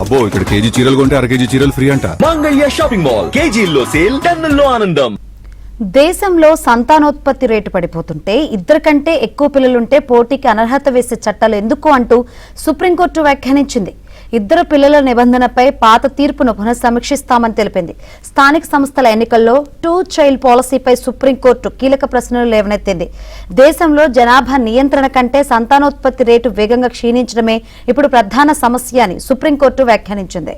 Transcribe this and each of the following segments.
అబ్బో ఇక్కడ కేజీ చీరలు కొంటే అర కేజీ చీరలు ఫ్రీ అంట. మంగళ్య షాపింగ్ మాల్, కేజీల్లో సేల్, టన్నుల్లో ఆనందం. దేశంలో సంతానోత్పత్తి రేటు పడిపోతుంటే ఇద్దరు కంటే ఎక్కువ పిల్లలుంటే పోటీకి అనర్హత వేసే చట్టాలు ఎందుకు అంటూ సుప్రీంకోర్టు వ్యాఖ్యానించింది. ఇద్దరు పిల్లల నిబంధనపై పాత తీర్పును పునఃసమీక్షిస్తామని తెలిపింది. స్థానిక సంస్థల ఎన్నికల్లో 2 చైల్డ్ పాలసీపై సుప్రీంకోర్టు కీలక ప్రశ్నలు లేవనెత్తింది. దేశంలో జనాభా నియంత్రణ కంటే సంతానోత్పత్తి రేటు వేగంగా క్షీణించడమే ఇప్పుడు ప్రధాన సమస్య అని సుప్రీంకోర్టు వ్యాఖ్యానించింది.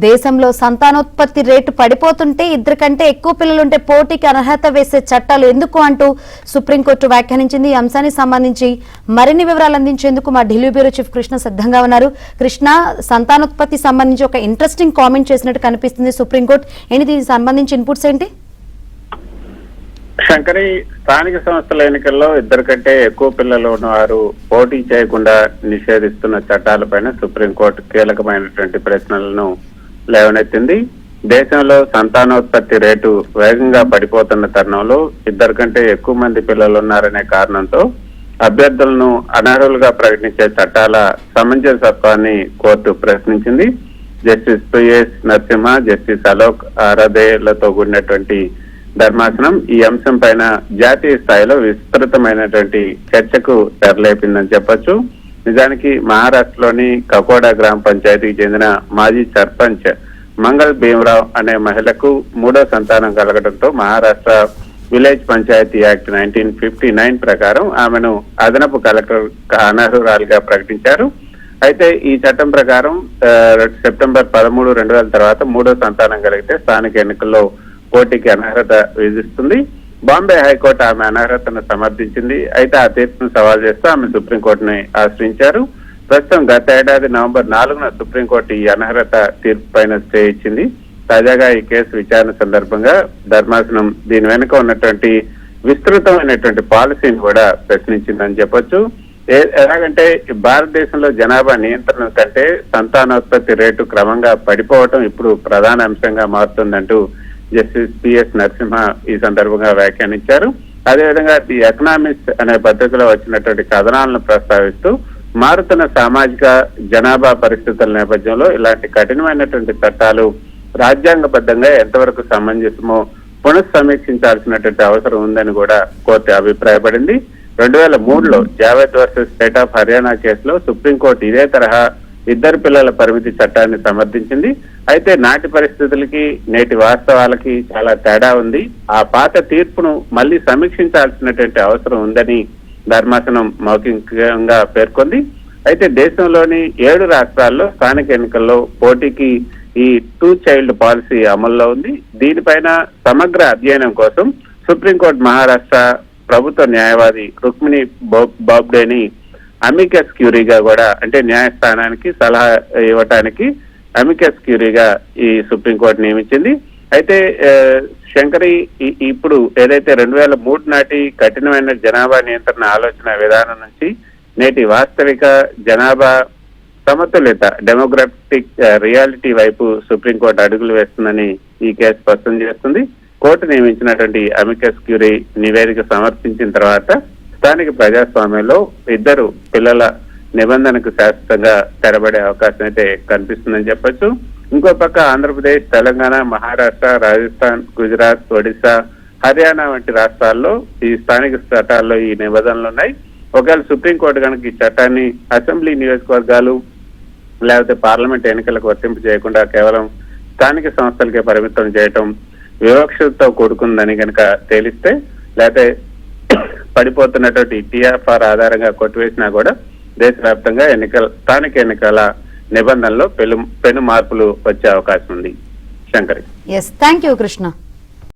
దేశంలో సంతానోత్పత్తి రేటు పడిపోతుంటే ఇద్దరు కంటే ఎక్కువ పిల్లలుంటే పోటీకి అనర్హత వేసే చట్టాలు ఎందుకు అంటూ సుప్రీంకోర్టు వ్యాఖ్యానించింది. ఈ అంశానికి సంబంధించి మరిన్ని వివరాలు అందించేందుకు మా ఢిల్లీ బ్యూరో చీఫ్ కృష్ణ సిద్ధంగా ఉన్నారు. కృష్ణ, సంతానోత్పత్తి సంబంధించి ఒక ఇంట్రెస్టింగ్ కామెంట్ చేసినట్టు కనిపిస్తుంది సుప్రీంకోర్టు. ఏంటి దీనికి సంబంధించి ఇన్పుట్స్ ఏంటి? శంకరి, స్థానిక సంస్థల ఎన్నికల్లో ఇద్దరు కంటే ఎక్కువ పిల్లలు ఉన్నవారు పోటీ చేయకుండా నిషేధిస్తున్న చట్టాలపైన సుప్రీంకోర్టు కీలకమైనటువంటి ప్రశ్నలను లేవనెత్తింది. దేశంలో సంతానోత్పత్తి రేటు వేగంగా పడిపోతున్న తరుణంలో ఇద్దరు కంటే ఎక్కువ మంది పిల్లలు ఉన్నారనే కారణంతో అభ్యర్థులను అనర్హులుగా ప్రకటించే చట్టాల సమంజసత్వాన్ని కోర్టు ప్రశ్నించింది. Justice PS Narasimha, justice Alok ఆరాధేలతో కూడినటువంటి ధర్మాసనం ఈ అంశం పైన జాతీయ స్థాయిలో విస్తృతమైనటువంటి చర్చకు తెరలేపిందని చెప్పొచ్చు. నిజానికి మహారాష్ట్రలోని కకోడా గ్రామ పంచాయతీకి చెందిన మాజీ సర్పంచ్ మంగళ్ భీమరావు అనే మహిళకు 3వ సంతానం కలగడంతో మహారాష్ట్ర విలేజ్ పంచాయతీ యాక్ట్ 1959 ప్రకారం ఆమెను అదనపు కలెక్టర్ అనర్హురాలిగా ప్రకటించారు. అయితే ఈ చట్టం ప్రకారం సెప్టెంబర్ 13, 2000 తర్వాత 3వ సంతానం కలిగితే స్థానిక ఎన్నికల్లో పోటీకి అనర్హత విధిస్తుంది. బాంబే హైకోర్టు ఆమె అనర్హతను సమర్థించింది. అయితే ఆ తీర్పును సవాల్ చేస్తూ ఆమె సుప్రీంకోర్టుని ఆశ్రయించారు. ప్రస్తుతం గత ఏడాది నవంబర్ 4న సుప్రీంకోర్టు ఈ అనర్హత తీర్పు పైన స్టే ఇచ్చింది. తాజాగా ఈ కేసు విచారణ సందర్భంగా ధర్మాసనం దీని వెనుక ఉన్నటువంటి విస్తృతమైనటువంటి పాలసీని కూడా ప్రశ్నించిందని చెప్పొచ్చు. ఎలాగంటే భారతదేశంలో జనాభా నియంత్రణ కంటే సంతానోత్పత్తి రేటు క్రమంగా పడిపోవటం ఇప్పుడు ప్రధాన అంశంగా మారుతుందంటూ జస్టిస్ పిఎస్ నరసింహ ఈ సందర్భంగా వ్యాఖ్యానించారు. అదేవిధంగా ది ఎకనామిక్స్ అనే పత్రికలో వచ్చినటువంటి కథనాలను ప్రస్తావిస్తూ మారుతున్న సామాజిక జనాభా పరిస్థితుల నేపథ్యంలో ఇలాంటి కఠినమైనటువంటి చట్టాలు రాజ్యాంగబద్ధంగా ఎంతవరకు సమంజసమో పునఃసమీక్షించాల్సినటువంటి అవసరం ఉందని కూడా కోర్టు అభిప్రాయపడింది. 2003లో Javed versus state of Haryana కేసులో సుప్రీంకోర్టు ఇదే తరహా ఇద్దరు పిల్లల పరిమితి చట్టాన్ని సమర్థించింది. అయితే నాటి పరిస్థితులకి నేటి వాస్తవాలకి చాలా తేడా ఉంది. ఆ పాత తీర్పును మళ్ళీ సమీక్షించాల్సినటువంటి అవసరం ఉందని ధర్మాసనం మౌఖికంగా పేర్కొంది. అయితే దేశంలోని 7 రాష్ట్రాల్లో స్థానిక ఎన్నికల్లో పోటీకి ఈ 2 చైల్డ్ పాలసీ అమల్లో ఉంది. దీనిపైన సమగ్ర అధ్యయనం కోసం సుప్రీంకోర్టు మహారాష్ట్ర ప్రభుత్వ న్యాయవాది రుక్మిణి బాబ్డేని అమికస్ క్యూరీగా కూడా, అంటే న్యాయస్థానానికి సలహా ఇవ్వటానికి అమికస్ క్యూరీగా ఈ సుప్రీంకోర్టు నియమించింది. అయితే శంకరి, ఇప్పుడు ఏదైతే 2003 నాటి కఠినమైన జనాభా నియంత్రణ ఆలోచన విధానం నుంచి నేటి వాస్తవిక జనాభా సమతుల్యత డెమోగ్రఫిక్ రియాలిటీ వైపు సుప్రీంకోర్టు అడుగులు వేస్తుందని ఈ కేసు స్పష్టం చేస్తుంది. కోర్టు నియమించినటువంటి అమికస్ క్యూరీ నివేదిక సమర్పించిన తర్వాత స్థానిక ప్రజాస్వామ్యంలో ఇద్దరు పిల్లల నిబంధనకు శాశ్వతంగా తెరబడే అవకాశం అయితే కనిపిస్తుందని చెప్పొచ్చు. ఇంకో పక్క ఆంధ్రప్రదేశ్, తెలంగాణ, మహారాష్ట్ర, రాజస్థాన్, గుజరాత్, ఒడిశా, హర్యానా వంటి రాష్ట్రాల్లో ఈ స్థానిక చట్టాల్లో ఈ నిబంధనలు ఉన్నాయి. ఒకవేళ సుప్రీంకోర్టు కనుక ఈ చట్టాన్ని అసెంబ్లీ నియోజకవర్గాలు లేకపోతే పార్లమెంట్ ఎన్నికలకు వర్తింపు చేయకుండా కేవలం స్థానిక సంస్థలకే పరిమితం చేయటం వివక్షతో కూడుకుందని కనుక తేలిస్తే, లేకపోతే పడిపోతున్నటువంటి టీఆర్ఆర్ ఆధారంగా కొట్టివేసినా కూడా దేశవ్యాప్తంగా స్థానిక ఎన్నికల నిబంధనలో పెను మార్పులు వచ్చే అవకాశం ఉంది. శంకరి. Thank you Krishna.